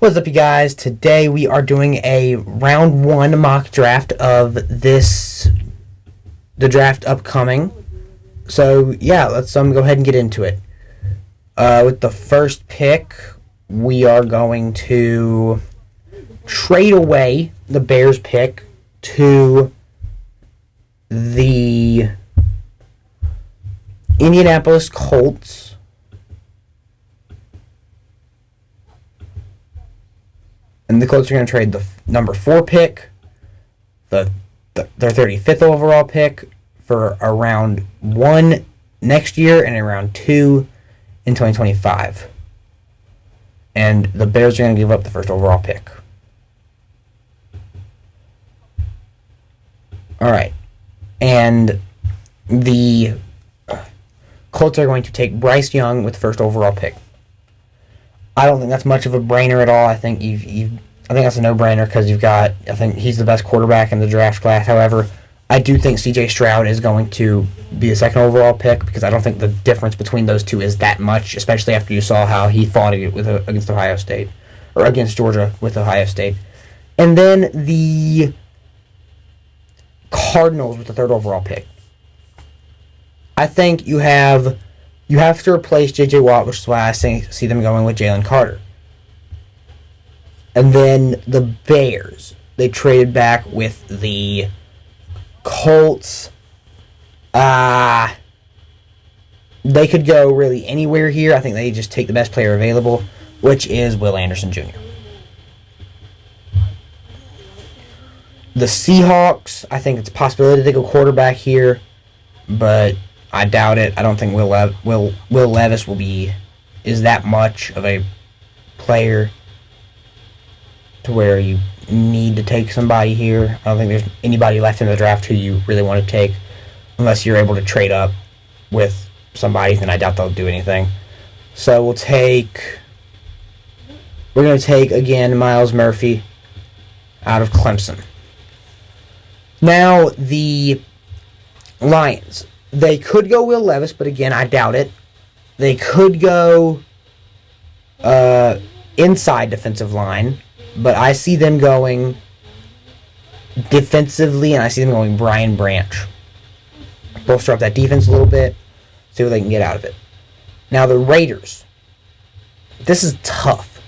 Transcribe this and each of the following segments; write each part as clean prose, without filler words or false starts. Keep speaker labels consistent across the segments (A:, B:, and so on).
A: What's up, you guys? Today we are doing a round one mock draft of the draft upcoming. So yeah, let's go ahead and get into it. With the first pick, we are going to trade away the Bears pick to the Indianapolis Colts. And the Colts are going to trade the number 4 pick, their 35th overall pick, for a round 1 next year and a round 2 in 2025. And the Bears are going to give up the first overall pick. Alright. And the Colts are going to take Bryce Young with the first overall pick. I don't think that's much of a brainer at all. I think I think that's a no-brainer because I think he's the best quarterback in the draft class. However, I do think C.J. Stroud is going to be the second overall pick because I don't think the difference between those two is that much, especially after you saw how he fought against Ohio State, or against Georgia with Ohio State. And then the Cardinals with the third overall pick. I think you have to replace J.J. Watt, which is why I see them going with Jalen Carter. And then the Bears, they traded back with the Colts. They could go really anywhere here. I think they just take the best player available, which is Will Anderson Jr. The Seahawks, I think it's a possibility they go quarterback here, but I doubt it. I don't think Will Levis is that much of a player to where you need to take somebody here. I don't think there's anybody left in the draft who you really want to take unless you're able to trade up with somebody, then I doubt they'll do anything. So we're going to take, again, Myles Murphy out of Clemson. Now, the Lions. They could go Will Levis, but again, I doubt it. They could go inside defensive line, but I see them going defensively, and I see them going Brian Branch. Bolster up that defense a little bit, see what they can get out of it. Now, the Raiders. This is tough.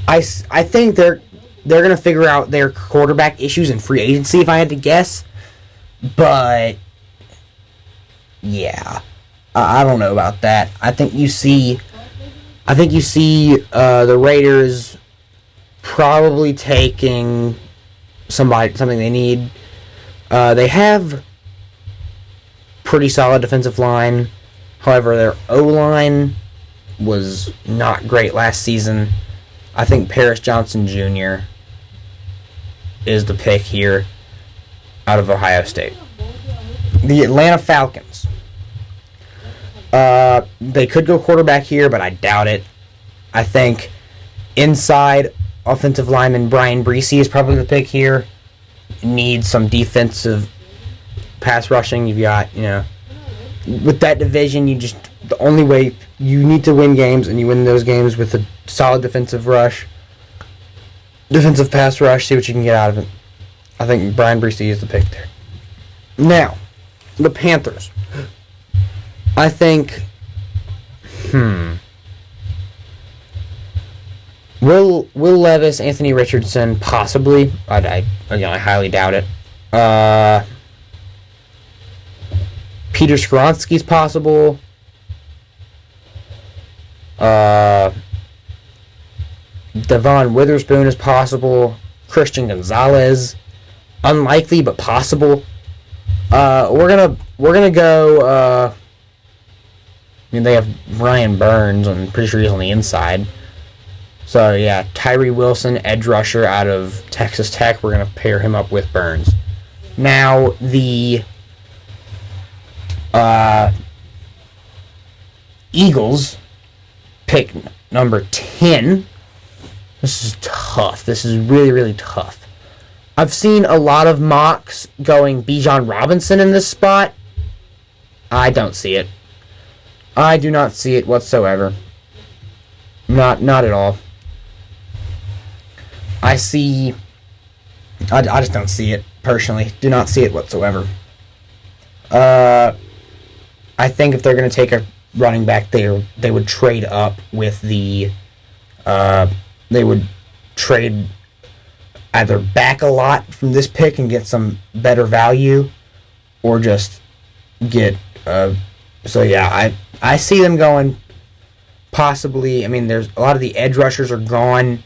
A: I think they're going to figure out their quarterback issues in free agency, if I had to guess. But, yeah, I don't know about that. I think you see the Raiders probably taking something they need. They have pretty solid defensive line. However, their O-line was not great last season. I think Paris Johnson Jr. is the pick here out of Ohio State. The Atlanta Falcons. They could go quarterback here, but I doubt it. I think inside offensive lineman Brian Bresee is probably the pick here. Needs some defensive pass rushing. You've got, with that division, the only way you need to win games, and you win those games with a solid defensive pass rush, see what you can get out of it. I think Brian Bresee is the pick there. Now, the Panthers. I think, Will Levis, Anthony Richardson, possibly. I highly doubt it. Peter Skoronski's possible. Devon Witherspoon is possible. Christian Gonzalez. Unlikely, but possible. We're gonna go. They have Ryan Burns. I'm pretty sure he's on the inside. So yeah, Tyree Wilson, edge rusher out of Texas Tech. We're gonna pair him up with Burns. Now the Eagles pick number 10. This is tough. This is really, really tough. I've seen a lot of mocks going Bijan Robinson in this spot. I don't see it. I do not see it whatsoever. Not at all. I just don't see it, personally. Do not see it whatsoever. I think if they're going to take a running back, they would trade up with the... they would trade either back a lot from this pick and get some better value, or just get... so, yeah, I see them going possibly... I mean, there's a lot of the edge rushers are gone.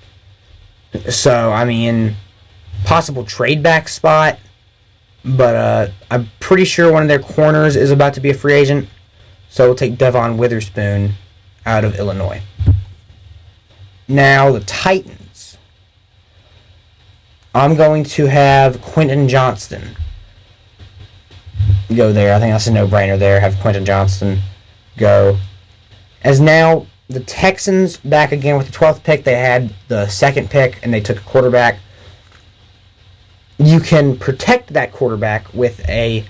A: So, I mean, possible trade back spot. But I'm pretty sure one of their corners is about to be a free agent. So we'll take Devon Witherspoon out of Illinois. Now, the Titans. I'm going to have Quentin Johnston go there. I think that's a no-brainer there. Have Quentin Johnston go. As now, the Texans back again with the 12th pick. They had the second pick, and they took a quarterback. You can protect that quarterback with a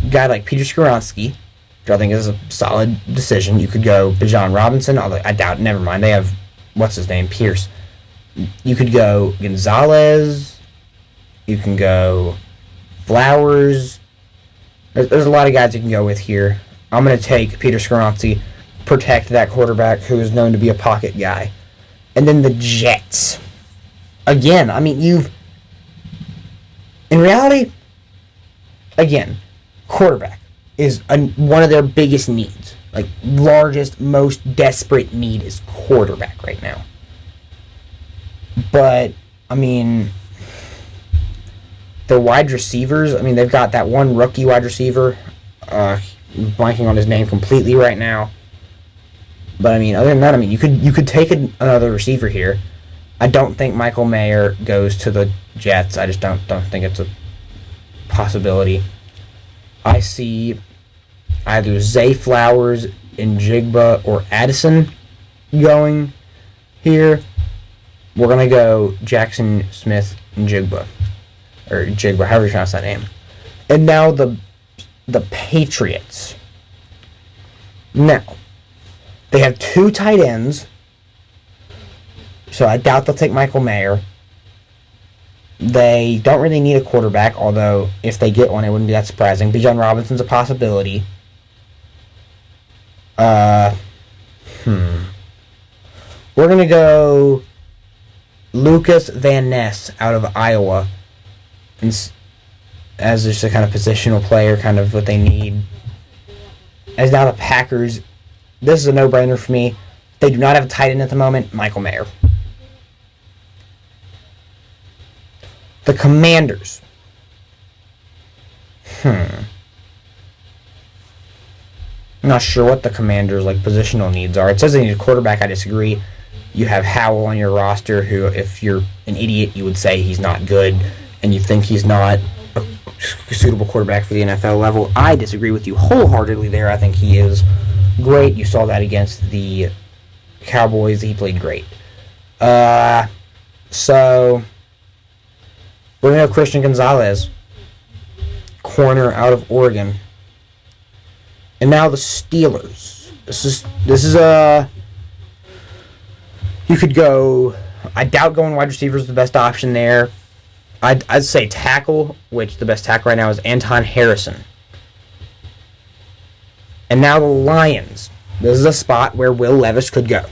A: guy like Peter Skoronski, which I think is a solid decision. You could go Bijan Robinson, although I doubt, never mind. They have, what's his name, Pierce. You could go Gonzalez. You can go Flowers. There's a lot of guys you can go with here. I'm going to take Peter Skoronski, protect that quarterback who is known to be a pocket guy. And then the Jets. Again, I mean, in reality, again, quarterback is one of their biggest needs. Like, largest, most desperate need is quarterback right now. But, I mean, their wide receivers, I mean, they've got that one rookie wide receiver. I'm blanking on his name completely right now. But, I mean, other than that, I mean, you could take another receiver here. I don't think Michael Mayer goes to the Jets. I just don't think it's a possibility. I see either Zay Flowers, Njigba, or Addison going here. We're going to go Jackson Smith Njigba. Or Jigba, however you pronounce that name. And now the Patriots. Now, they have two tight ends. So I doubt they'll take Michael Mayer. They don't really need a quarterback, although if they get one, it wouldn't be that surprising. Bijan Robinson's a possibility. We're going to go Lucas Van Ness out of Iowa as just a kind of positional player, kind of what they need. As now the Packers, this is a no-brainer for me. They do not have a tight end at the moment, Michael Mayer. The Commanders. I'm not sure what the Commanders' positional needs are. It says they need a quarterback. I disagree. You have Howell on your roster, who, if you're an idiot, you would say he's not good, and you think he's not a suitable quarterback for the NFL level. I disagree with you wholeheartedly there. I think he is great. You saw that against the Cowboys. He played great. So we're going to have Christian Gonzalez, corner out of Oregon. And now the Steelers. This is you could go, I doubt going wide receiver is the best option there. I'd say tackle, which the best tackle right now is Anton Harrison. And now the Lions. This is a spot where Will Levis could go.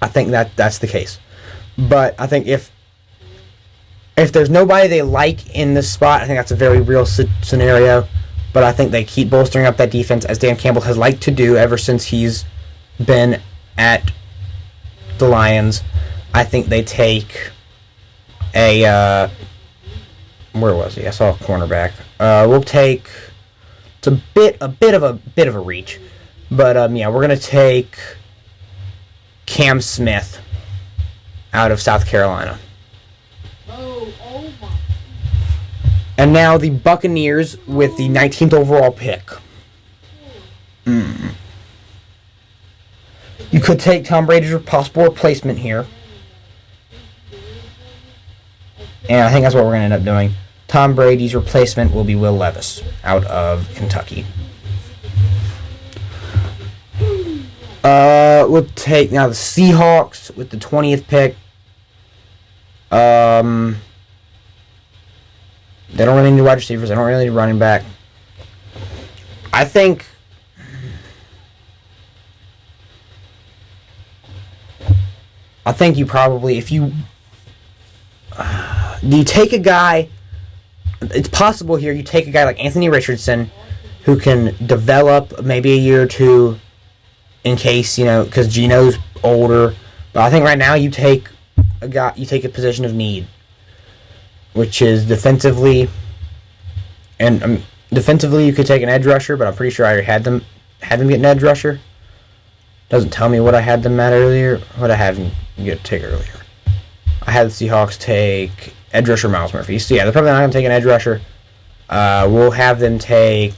A: I think that's the case. But I think if there's nobody they like in this spot, I think that's a very real scenario. But I think they keep bolstering up that defense, as Dan Campbell has liked to do ever since he's been at the Lions. I think they take a where was he? I saw a cornerback. We'll take, it's a bit of a reach, but yeah, we're gonna take Cam Smith out of South Carolina. And now the Buccaneers with the 19th overall pick. You could take Tom Brady's possible replacement here. And I think that's what we're going to end up doing. Tom Brady's replacement will be Will Levis out of Kentucky. We'll take now the Seahawks with the 20th pick. They don't really need wide receivers. They don't really need running back. I think you probably, if you take a guy, it's possible here you take a guy like Anthony Richardson who can develop maybe a year or two in case, because Geno's older. But I think right now you take a position of need, which is defensively. And defensively, you could take an edge rusher, but I'm pretty sure I already had them get an edge rusher. Doesn't tell me what I had them at earlier. What I had them take earlier. I had the Seahawks take edge rusher Miles Murphy. So yeah, they're probably not going to take an edge rusher. We'll have them take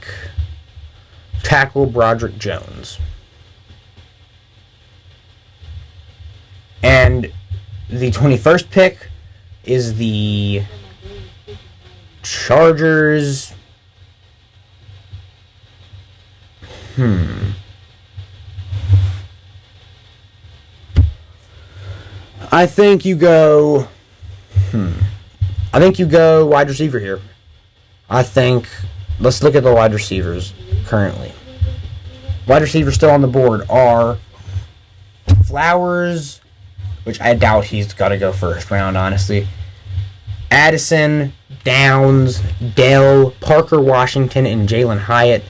A: tackle Broderick Jones. And the 21st pick is the Chargers. I think you go wide receiver here. Let's look at the wide receivers currently. Wide receivers still on the board are Flowers, which I doubt he's got to go first round, honestly. Addison, Downs, Dell, Parker Washington, and Jalen Hyatt.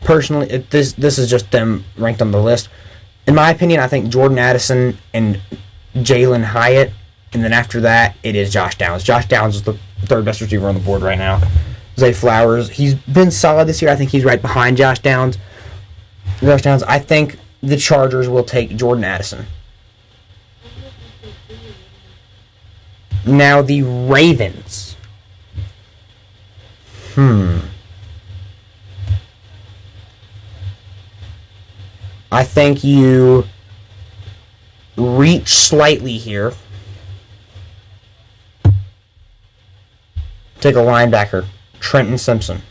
A: Personally, this is just them ranked on the list. In my opinion, I think Jordan Addison and Jalen Hyatt, and then after that, it is Josh Downs. Josh Downs is the third best receiver on the board right now. Zay Flowers, he's been solid this year. I think he's right behind Josh Downs. I think the Chargers will take Jordan Addison. Now the Ravens. I think you reach slightly here. Take a linebacker, Trenton Simpson.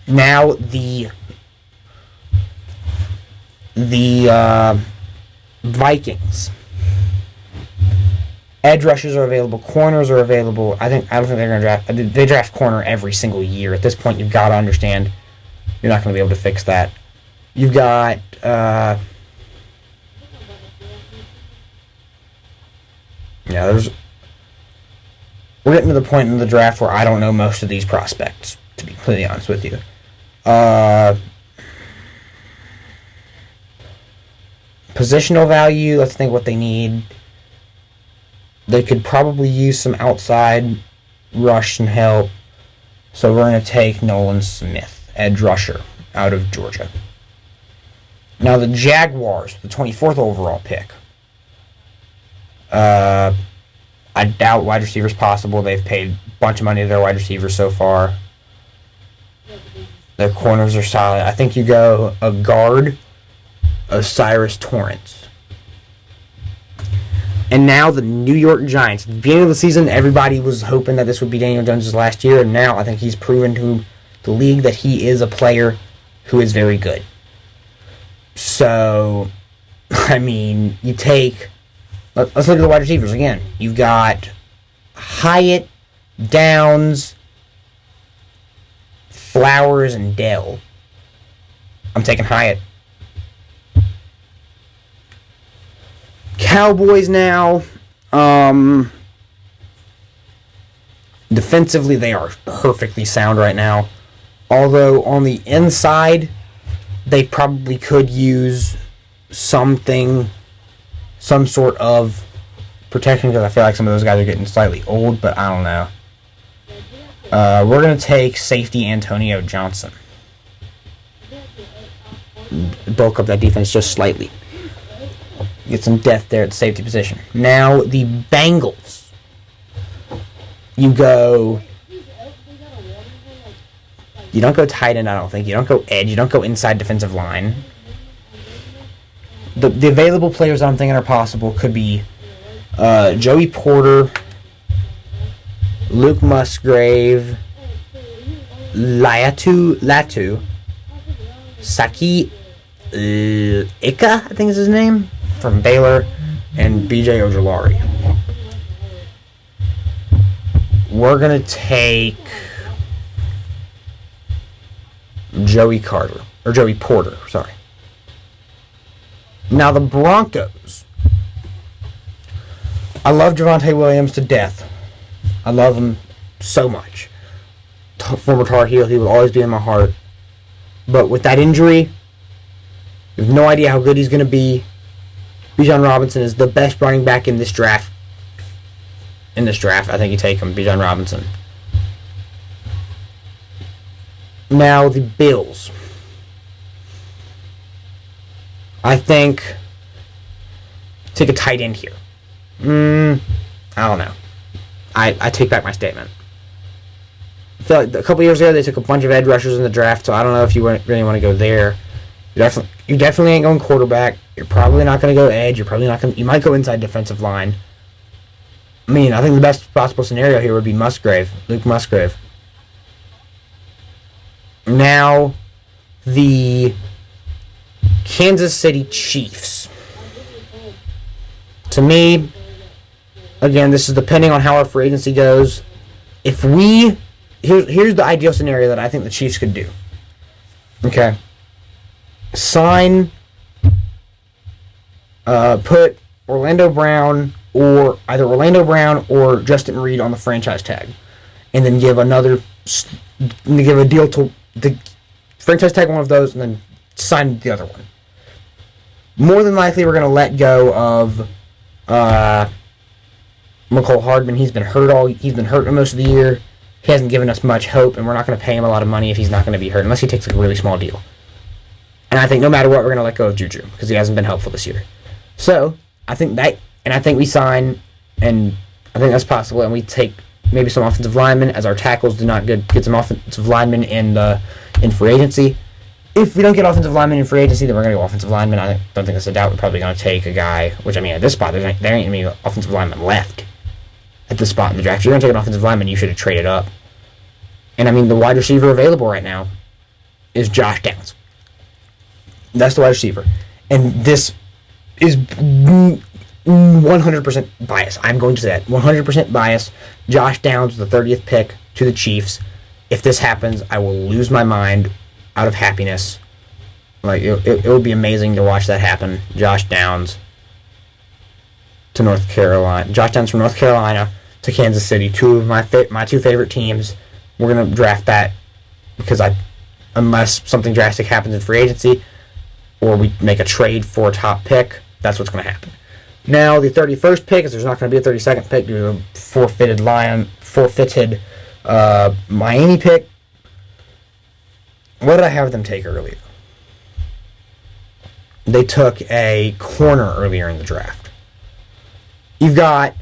A: Now the Vikings. Edge rushers are available. Corners are available. I don't think they're going to draft. They draft corner every single year. At this point, you've got to understand you're not going to be able to fix that. You've got we're getting to the point in the draft where I don't know most of these prospects, to be completely honest with you. Positional value, let's think what they need. They could probably use some outside rush and help. So we're going to take Nolan Smith, edge rusher, out of Georgia. Now the Jaguars, the 24th overall pick. I doubt wide receivers possible. They've paid a bunch of money to their wide receivers so far. Their corners are solid. I think you go a guard, O'Cyrus Torrence. And now the New York Giants. At the beginning of the season, everybody was hoping that this would be Daniel Jones' last year, and now I think he's proven to the league that he is a player who is very good. So, I mean, you take... Let's look at the wide receivers again. You've got Hyatt, Downs, Flowers, and Dell. I'm taking Hyatt. Cowboys now. Defensively, they are perfectly sound right now. Although on the inside, they probably could use some sort of protection, because I feel like some of those guys are getting slightly old, but I don't know. We're going to take safety Antonio Johnson. Bulk up that defense just slightly. Get some depth there at the safety position. Now, the Bengals. You don't go tight end, I don't think. You don't go edge. You don't go inside defensive line. The available players I'm thinking are possible could be Joey Porter, Luke Musgrave, Latu, Saki Ika, I think is his name, from Baylor, and B.J. Ojulari. We're going to take Joey Porter, sorry. Now the Broncos. I love Javonte Williams to death. I love him so much. Former Tar Heel, he will always be in my heart. But with that injury, you have no idea how good he's going to be. Bijan Robinson is the best running back in this draft. I think you take him, Bijan Robinson. Now the Bills. I think take a tight end here. I don't know. I take back my statement. I feel like a couple years ago they took a bunch of edge rushers in the draft, so I don't know if you really want to go there. You definitely ain't going quarterback. You're probably not going to go edge. You might go inside defensive line. I mean, I think the best possible scenario here would be Luke Musgrave. Now, the Kansas City Chiefs. To me, again, this is depending on how our free agency goes. If we... Here's the ideal scenario that I think the Chiefs could do. Okay. Put Orlando Brown or Justin Reed on the franchise tag, and then give a deal to the franchise tag one of those, and then sign the other one. More than likely, we're going to let go of Mecole Hardman. He's been hurt most of the year. He hasn't given us much hope, and we're not going to pay him a lot of money if he's not going to be hurt, unless he takes a really small deal. And I think no matter what, we're going to let go of Juju, because he hasn't been helpful this year. So, I think we sign, and I think that's possible, and we take maybe some offensive linemen, as our tackles do not get some offensive linemen in free agency. If we don't get offensive linemen in free agency, then we're going to go offensive linemen. I don't think that's a doubt. We're probably going to take a guy, which, I mean, at this spot, there ain't any offensive linemen left at this spot in the draft. If you're going to take an offensive lineman, you should have traded up. And, I mean, the wide receiver available right now is Josh Downs. That's the wide receiver. And this is 100% bias. I'm going to say that. 100% bias. Josh Downs, the 30th pick to the Chiefs. If this happens, I will lose my mind out of happiness. Like, it would be amazing to watch that happen. Josh Downs to North Carolina. Josh Downs from North Carolina to Kansas City. Two of my two favorite teams. We're going to draft that because unless something drastic happens in free agency or we make a trade for a top pick, that's what's going to happen. Now, the 31st pick, is there's not going to be a 32nd pick due to a forfeited Miami pick. What did I have them take earlier? They took a corner earlier in the draft. You've got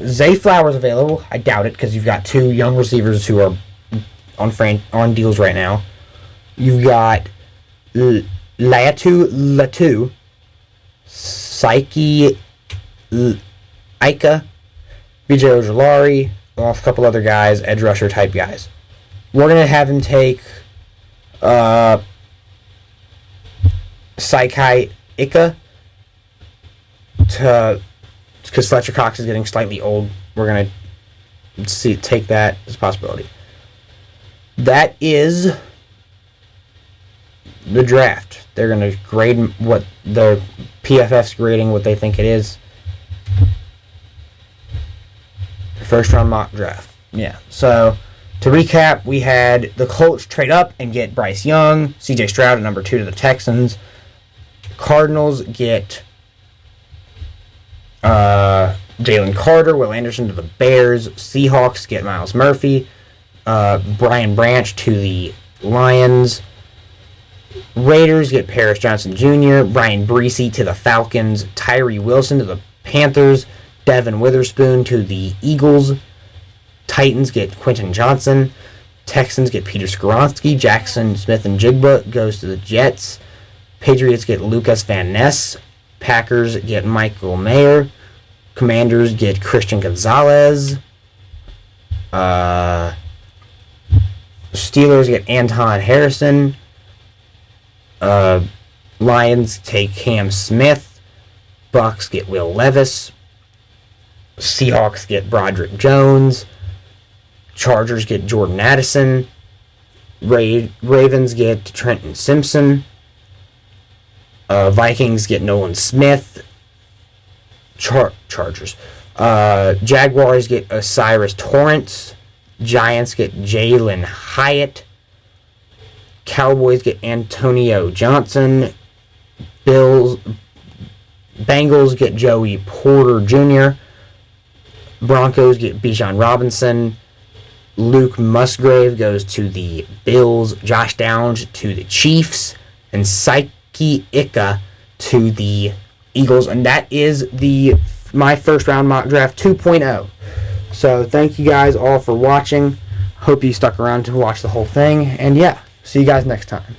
A: Zay Flowers available. I doubt it because you've got two young receivers who are on deals right now. You've got Latu, Psyche, Ika, B.J. Ojulari, a couple other guys, edge rusher type guys. We're going to have him take Psyche Ika because Fletcher Cox is getting slightly old. We're going to take that as a possibility. That is the draft. They're going to grade what the PFF's grading what they think it is. The first round mock draft. Yeah. So to recap, we had the Colts trade up and get Bryce Young, C.J. Stroud at number 2 to the Texans. Cardinals get Jalen Carter, Will Anderson to the Bears. Seahawks get Myles Murphy, Brian Branch to the Lions. Raiders get Paris Johnson Jr., Brian Breesy to the Falcons, Tyree Wilson to the Panthers, Devin Witherspoon to the Eagles. Titans get Quentin Johnson. Texans get Peter Skoronski. Jackson Smith-Njigba goes to the Jets. Patriots get Lucas Van Ness. Packers get Michael Mayer. Commanders get Christian Gonzalez. Steelers get Anton Harrison. Lions take Cam Smith. Bucks get Will Levis. Seahawks get Broderick Jones. Chargers get Jordan Addison. Ravens get Trenton Simpson. Vikings get Nolan Smith. Chargers. Jaguars get Osiris Torrance. Giants get Jalen Hyatt. Cowboys get Antonio Johnson. Bengals get Joey Porter Jr. Broncos get Bijan Robinson. Luke Musgrave goes to the Bills. Josh Downs to the Chiefs. And Saiki Ika to the Eagles. And that is my first round mock draft 2.0. So thank you guys all for watching. Hope you stuck around to watch the whole thing. And yeah, see you guys next time.